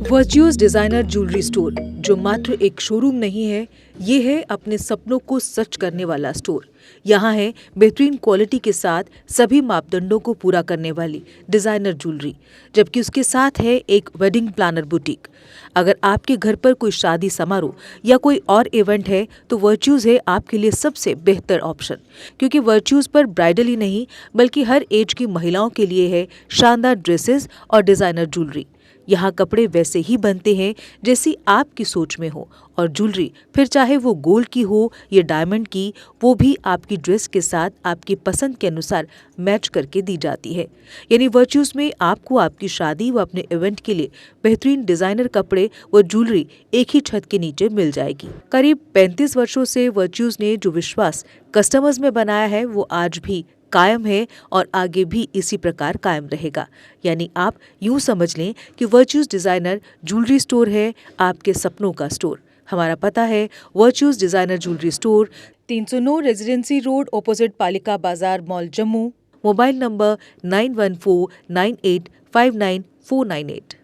वर्च्यूअस designer jewellery store जो मात्र एक शोरूम नहीं है, ये है अपने सपनों को सच करने वाला स्टोर। यहाँ है बेहतरीन क्वालिटी के साथ सभी मापदंडों को पूरा करने वाली डिजाइनर ज्वेलरी, जबकि उसके साथ है एक वेडिंग प्लानर बुटीक। अगर आपके घर पर कोई शादी समारोह या कोई और इवेंट है तो वर्च्यूज है आपके लिए सबसे बेहतर ऑप्शन, क्योंकि वर्च्यूज पर ब्राइडल ही नहीं बल्कि हर एज की महिलाओं के लिए है शानदार ड्रेसेस और डिजाइनर ज्वेलरी। यहाँ कपड़े वैसे ही बनते हैं जैसी आपकी सोच में हो, और ज्वेलरी फिर चाहे वो गोल्ड की हो या डायमंड की, वो भी आपकी ड्रेस के साथ आपकी पसंद के अनुसार मैच करके दी जाती है। यानी वर्च्यूज में आपको आपकी शादी व अपने इवेंट के लिए बेहतरीन डिजाइनर कपड़े व ज्वेलरी एक ही छत के नीचे मिल जाएगी। करीब 35 वर्षों से वर्च्यूज ने जो विश्वास कस्टमर्स में बनाया है वो आज भी कायम है और आगे भी इसी प्रकार कायम रहेगा। यानी आप यूं समझ लें कि वर्च्यूज डिजाइनर ज्वेलरी स्टोर है आपके सपनों का स्टोर। हमारा पता है virtues designer jewellery store, 309 residency road, opposite पालिका बाजार मॉल, जम्मू। Mobile number 9149859498।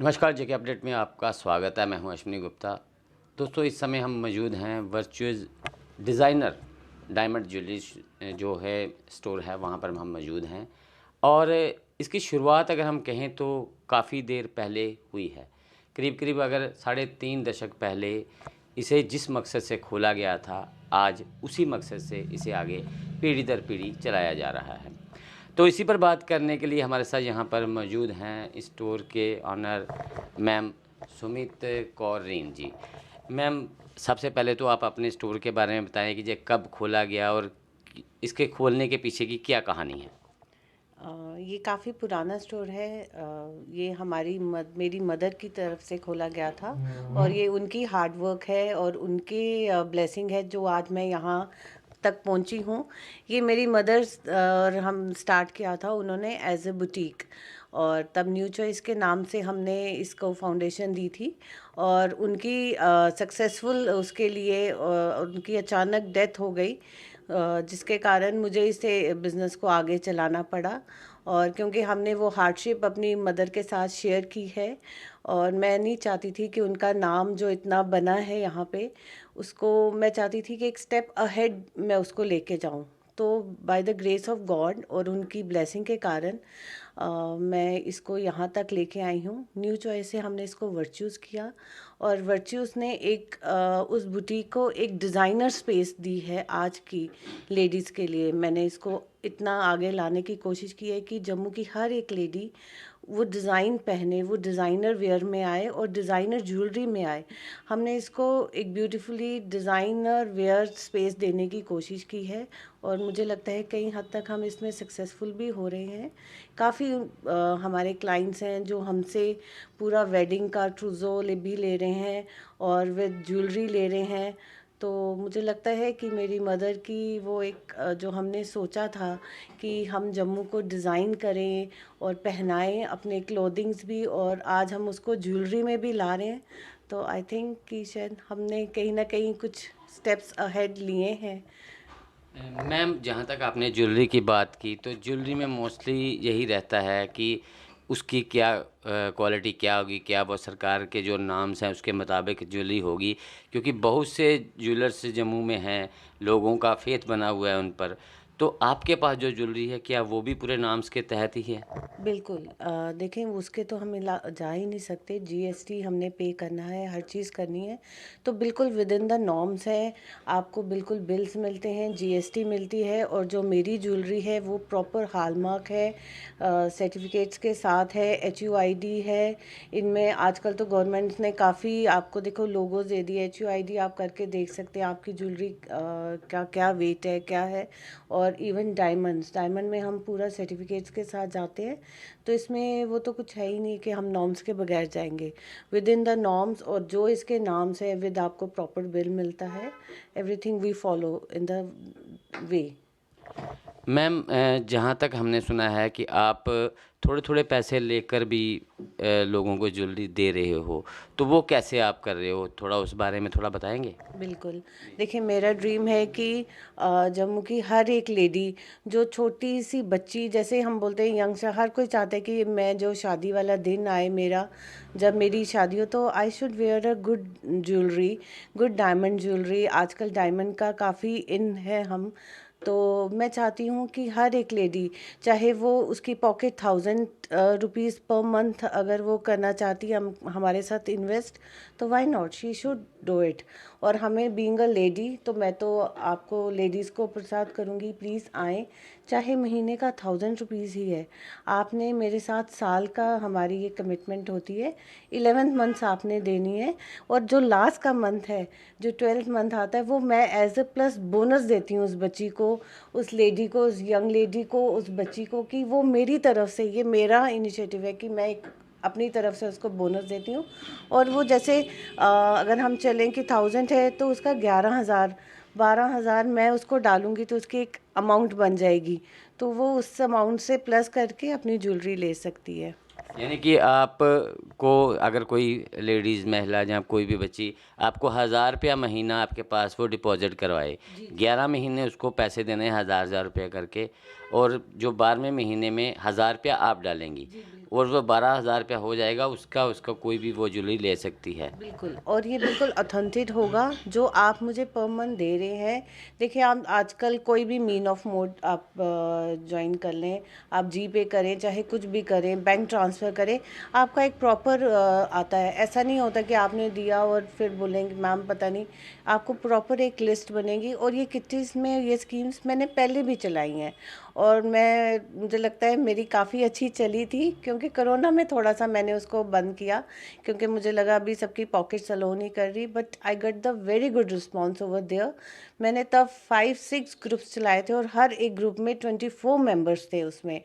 नमस्कार, जेके अपडेट में आपका स्वागत है। मैं हूं अश्विनी गुप्ता। दोस्तों, इस समय हम मौजूद हैं वर्च्यूज डिज़ाइनर डायमंड ज्वेलरी जो है स्टोर है, वहां पर हम मौजूद हैं। और इसकी शुरुआत अगर हम कहें तो काफ़ी देर पहले हुई है। करीब करीब अगर 3.5 दशक पहले इसे जिस मकसद से खोला गया था, आज उसी मकसद से इसे आगे पीढ़ी दर पीढ़ी चलाया जा रहा है। तो इसी पर बात करने के लिए हमारे साथ यहाँ पर मौजूद हैं स्टोर के ऑनर मैम सुमित कौर रीन जी। मैम, सबसे पहले तो आप अपने स्टोर के बारे में बताएं कि ये कब खोला गया और इसके खोलने के पीछे की क्या कहानी है। ये काफ़ी पुराना स्टोर है। ये मेरी मदर की तरफ से खोला गया था और ये उनकी हार्ड वर्क है और उनके ब्लेसिंग है जो आज मैं यहाँ तक पहुँची हूँ। ये मेरी मदर और हम स्टार्ट किया था उन्होंने एज ए बुटीक, और तब न्यू चॉइस के नाम से हमने इसको फाउंडेशन दी थी। और उनकी सक्सेसफुल उसके लिए उनकी अचानक डेथ हो गई, जिसके कारण मुझे इसे बिज़नेस को आगे चलाना पड़ा। और क्योंकि हमने वो हार्डशिप अपनी मदर के साथ शेयर की है और मैं नहीं चाहती थी कि उनका नाम जो इतना बना है यहाँ पे, उसको मैं चाहती थी कि एक स्टेप अहेड मैं उसको लेके जाऊँ। तो by the grace of God और उनकी ब्लेसिंग के कारण मैं इसको यहाँ तक लेके आई हूँ। न्यू चॉइस से हमने इसको वर्च्यूज़ किया और वर्च्यूज़ ने एक उस बुटीक को एक डिज़ाइनर स्पेस दी है आज की लेडीज़ के लिए। मैंने इसको इतना आगे लाने की कोशिश की है कि जम्मू की हर एक लेडी वो डिज़ाइन पहने, वो डिज़ाइनर वेयर में आए और डिज़ाइनर ज्वेलरी में आए। हमने इसको एक ब्यूटीफुली डिज़ाइनर वेयर स्पेस देने की कोशिश की है और मुझे लगता है कई हद तक हम इसमें सक्सेसफुल भी हो रहे हैं। काफ़ी हमारे क्लाइंट्स हैं जो हमसे पूरा वेडिंग का ट्रूज़ो भी ले रहे हैं और विद ज्वेलरी ले रहे हैं। तो मुझे लगता है कि मेरी मदर की वो एक जो हमने सोचा था कि हम जम्मू को डिज़ाइन करें और पहनाएं अपने क्लोथिंग्स भी, और आज हम उसको ज्वेलरी में भी ला रहे हैं। तो आई थिंक कि शायद हमने कहीं ना कहीं कुछ स्टेप्स अहेड लिए हैं। मैम, जहाँ तक आपने ज्वेलरी की बात की तो ज्वेलरी में मोस्टली यही रहता है कि उसकी क्या क्वालिटी क्या होगी, क्या वो सरकार के जो नाम्स हैं उसके मुताबिक ज्वेलरी होगी, क्योंकि बहुत से ज्वेलर्स जम्मू में हैं, लोगों का फेथ बना हुआ है उन पर। तो आपके पास जो ज्वेलरी है क्या वो भी पूरे नाम्स के तहत ही है? बिल्कुल। देखें उसके तो हम जा ही नहीं सकते, जीएसटी हमने पे करना है, हर चीज़ करनी है। तो बिल्कुल विद इन द नॉर्म्स है, आपको बिल्कुल बिल्स मिलते हैं, जीएसटी मिलती है और जो मेरी ज्वेलरी है वो प्रॉपर हॉलमार्क है, सर्टिफिकेट्स के साथ है, एचयूआईडी है। इनमें आजकल तो गवर्नमेंट ने काफ़ी आपको देखो लोगोज दे दिए, एचयूआईडी आप करके देख सकते हैं आपकी ज्वेलरी का क्या वेट है क्या है। और इवन डायमंड में हम पूरा सर्टिफिकेट्स के साथ जाते हैं। तो इसमें वो तो कुछ है ही नहीं कि हम नॉर्म्स के बगैर जाएंगे, विद इन द नॉर्म्स और जो इसके नाम्स है विद आपको प्रॉपर बिल मिलता है। Everything we follow in the way. Ma'am जहाँ तक हमने सुना है कि आप थोड़े थोड़े पैसे लेकर भी लोगों को ज्वेलरी दे रहे हो, तो वो कैसे आप कर रहे हो? थोड़ा उस बारे में थोड़ा बताएंगे? बिल्कुल। देखिए, मेरा ड्रीम है कि जम्मू की हर एक लेडी, जो छोटी-सी बच्ची, जैसे हम बोलते हैं यंगस्टर, हर कोई चाहता है कि मैं जो शादी वाला दिन आए मेरा, जब मेरी शादी हो, तो I should wear a good jewellery, good diamond jewellery. आजकल डायमंड का काफ़ी इन है हम, तो मैं चाहती हूँ कि हर एक लेडी, चाहे वो उसकी पॉकेट 1000 रुपीज़ पर मंथ अगर वो करना चाहती है हम हमारे साथ इन्वेस्ट, तो why not, she should do it. और हमें बीइंग अ लेडी, तो मैं तो आपको लेडीज़ को प्रसाद करूँगी, प्लीज़ आएँ, चाहे महीने का 1000 रुपीज़ ही है। आपने मेरे साथ साल का, हमारी ये कमिटमेंट होती है, 11th मंथ्स आपने देनी है, और जो लास्ट का मंथ है, जो 12th मंथ आता है, वो मैं एज अ प्लस बोनस देती हूँ उस बच्ची को, उस लेडी को, उस यंग लेडी को, उस बच्ची को, कि वो मेरी तरफ से, ये मेरा इनिशिएटिव है कि मैं एक अपनी तरफ से उसको बोनस देती हूँ। और वो जैसे अगर हम चलें कि 1000 है, तो उसका 11,000, 12,000 मैं उसको डालूंगी, तो उसकी एक अमाउंट बन जाएगी, तो वो उस अमाउंट से प्लस करके अपनी ज्वेलरी ले सकती है। यानी कि आप को अगर कोई लेडीज़ महिला या कोई भी बच्ची आपको 1000 रुपया महीना आपके पास वो डिपॉजिट करवाए, 11 महीने उसको पैसे देने हैं 1000 रुपया करके, और जो 12वें महीने में 1000 रुपया आप डालेंगी, और वो 12,000 रुपया हो जाएगा उसका, उसका कोई भी वो ज्वेलरी ले सकती है। बिल्कुल, और ये बिल्कुल ऑथेंटिक होगा जो आप मुझे पर मंथ दे रहे हैं। देखिए, आप आजकल कोई भी मीन ऑफ मोड आप ज्वाइन कर लें, आप जी पे करें, चाहे कुछ भी करें, बैंक ट्रांसफ़र करें, आपका एक प्रॉपर आता है। ऐसा नहीं होता कि आपने दिया और फिर बोलेंगे मैम पता नहीं, आपको प्रॉपर एक लिस्ट बनेगी। और ये किट्टीज़ में ये स्कीम्स मैंने पहले भी चलाई हैं, और मुझे लगता है मेरी काफ़ी अच्छी चली थी, क्योंकि कोरोना में थोड़ा सा मैंने उसको बंद किया, क्योंकि मुझे लगा अभी सबकी पॉकेट्स अलो नहीं कर रही, but I get the very good response over there. मैंने तब 5-6 ग्रुप्स चलाए थे, और हर एक ग्रुप में 24 मेंबर्स थे उसमें,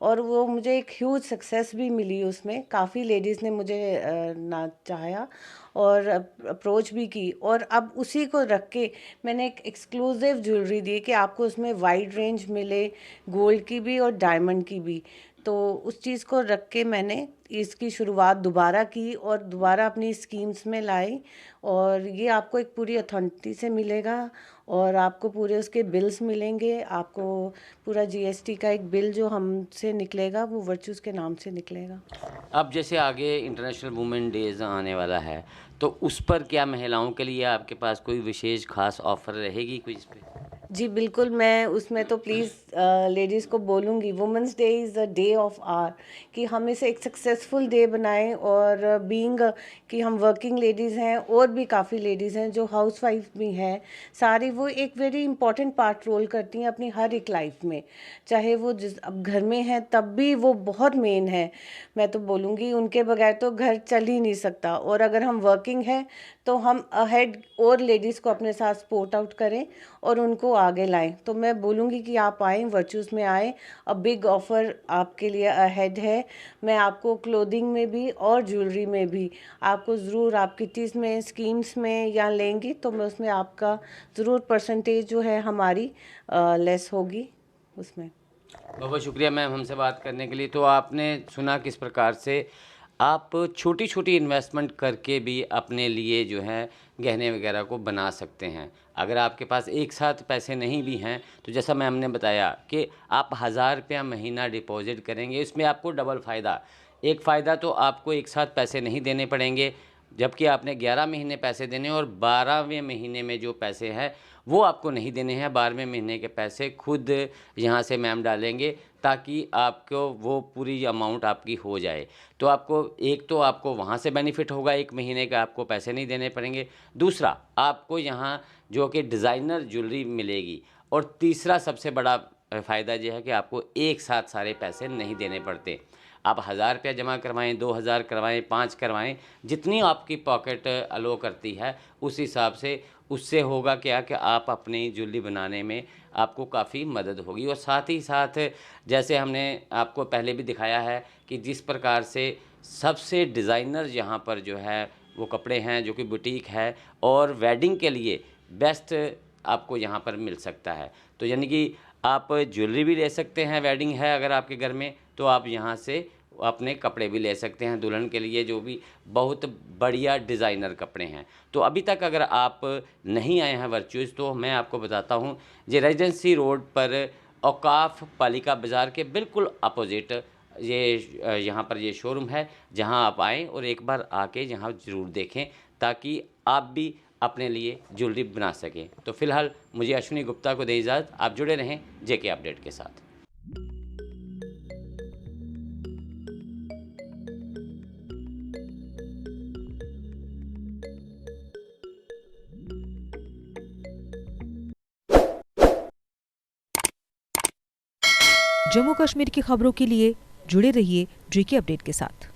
और वो मुझे एक ह्यूज सक्सेस भी मिली उसमें। काफ़ी लेडीज़ ने मुझे ना चाहा और अप्रोच भी की, और अब उसी को रख के मैंने एक एक्सक्लूसिव ज्वेलरी दी कि आपको उसमें वाइड रेंज मिले, गोल्ड की भी और डायमंड की भी। तो उस चीज़ को रख के मैंने इसकी शुरुआत दोबारा की, और दोबारा अपनी स्कीम्स में लाई, और ये आपको एक पूरी अथॉरिटी से मिलेगा, और आपको पूरे उसके बिल्स मिलेंगे, आपको पूरा जीएसटी का एक बिल जो हमसे निकलेगा, वो वर्चूज़ के नाम से निकलेगा। अब जैसे आगे इंटरनेशनल वुमेन डेज आने वाला है, तो उस पर क्या महिलाओं के लिए आपके पास कोई विशेष खास ऑफर रहेगी कोई इस पे? जी बिल्कुल, मैं उसमें तो प्लीज़ लेडीज़ को बोलूँगी, women's day is a day of our, कि हम इसे एक सक्सेसफुल डे बनाएं। और बीइंग कि हम वर्किंग लेडीज़ हैं, और भी काफ़ी लेडीज़ हैं जो हाउसवाइफ भी हैं, सारी वो एक वेरी इंपॉर्टेंट पार्ट रोल करती हैं अपनी हर एक लाइफ में। चाहे वो जिस अब घर में हैं, तब भी वो बहुत मेन है। मैं तो बोलूँगी उनके बगैर तो घर चल ही नहीं सकता, और अगर हम वर्किंग हैं, तो हम अहेड और लेडीज़ को अपने साथ सपोर्ट आउट करें और उनको आगे लाएं। तो मैं बोलूँगी कि आप आएँ, वर्चूज़ में आएँ, अ बिग ऑफ़र आपके लिए अहेड है। मैं आपको क्लोथिंग में भी और ज्वेलरी में भी आपको ज़रूर, आप किटीज़ में, स्कीम्स में या लेंगी, तो मैं उसमें आपका ज़रूर परसेंटेज जो है हमारी लेस होगी उसमें। बहुत बहुत शुक्रिया मैम हमसे बात करने के लिए। तो आपने सुना किस प्रकार से आप छोटी छोटी इन्वेस्टमेंट करके भी अपने लिए जो है गहने वगैरह को बना सकते हैं। अगर आपके पास एक साथ पैसे नहीं भी हैं, तो जैसा मैम ने बताया कि आप 1000 रुपया महीना डिपॉजिट करेंगे, इसमें आपको डबल फ़ायदा। एक फ़ायदा तो आपको एक साथ पैसे नहीं देने पड़ेंगे, जबकि आपने 11 महीने पैसे देने, और 12वें महीने में जो पैसे हैं वो आपको नहीं देने हैं। 12वें महीने के पैसे खुद यहाँ से मैम डालेंगे, ताकि आपको वो पूरी अमाउंट आपकी हो जाए। तो आपको एक तो आपको वहाँ से बेनिफिट होगा, 1 महीने का आपको पैसे नहीं देने पड़ेंगे। दूसरा, आपको यहाँ जो कि डिज़ाइनर ज्वेलरी मिलेगी, और तीसरा सबसे बड़ा फ़ायदा ये है कि आपको एक साथ सारे पैसे नहीं देने पड़ते। आप 1000 रुपया जमा करवाएं, 2000 करवाएं, 5 करवाएं, जितनी आपकी पॉकेट अलो करती है उस हिसाब से, उससे होगा क्या कि आप अपनी ज्वेलरी बनाने में आपको काफ़ी मदद होगी। और साथ ही साथ जैसे हमने आपको पहले भी दिखाया है कि जिस प्रकार से सबसे डिज़ाइनर यहाँ पर जो है वो कपड़े हैं, जो कि बुटीक है, और वेडिंग के लिए बेस्ट आपको यहाँ पर मिल सकता है। तो यानी कि आप ज्वेलरी भी ले सकते हैं, वेडिंग है अगर आपके घर में तो आप यहाँ से अपने कपड़े भी ले सकते हैं दुल्हन के लिए, जो भी बहुत बढ़िया डिज़ाइनर कपड़े हैं। तो अभी तक अगर आप नहीं आए हैं वर्चुअज तो मैं आपको बताता हूँ, ये रेजिडेंसी रोड पर औकाफ पालिका बाज़ार के बिल्कुल अपोजिट ये यहाँ पर ये शोरूम है, जहाँ आप आएँ और एक बार आके यहाँ ज़रूर देखें ताकि आप भी अपने लिए ज्वेलरी बना सकें। तो फिलहाल मुझे अश्विनी गुप्ता को दें इजाज़त, आप जुड़े रहें जेके अपडेट के साथ। जम्मू कश्मीर की खबरों के लिए जुड़े रहिए जेके अपडेट के साथ।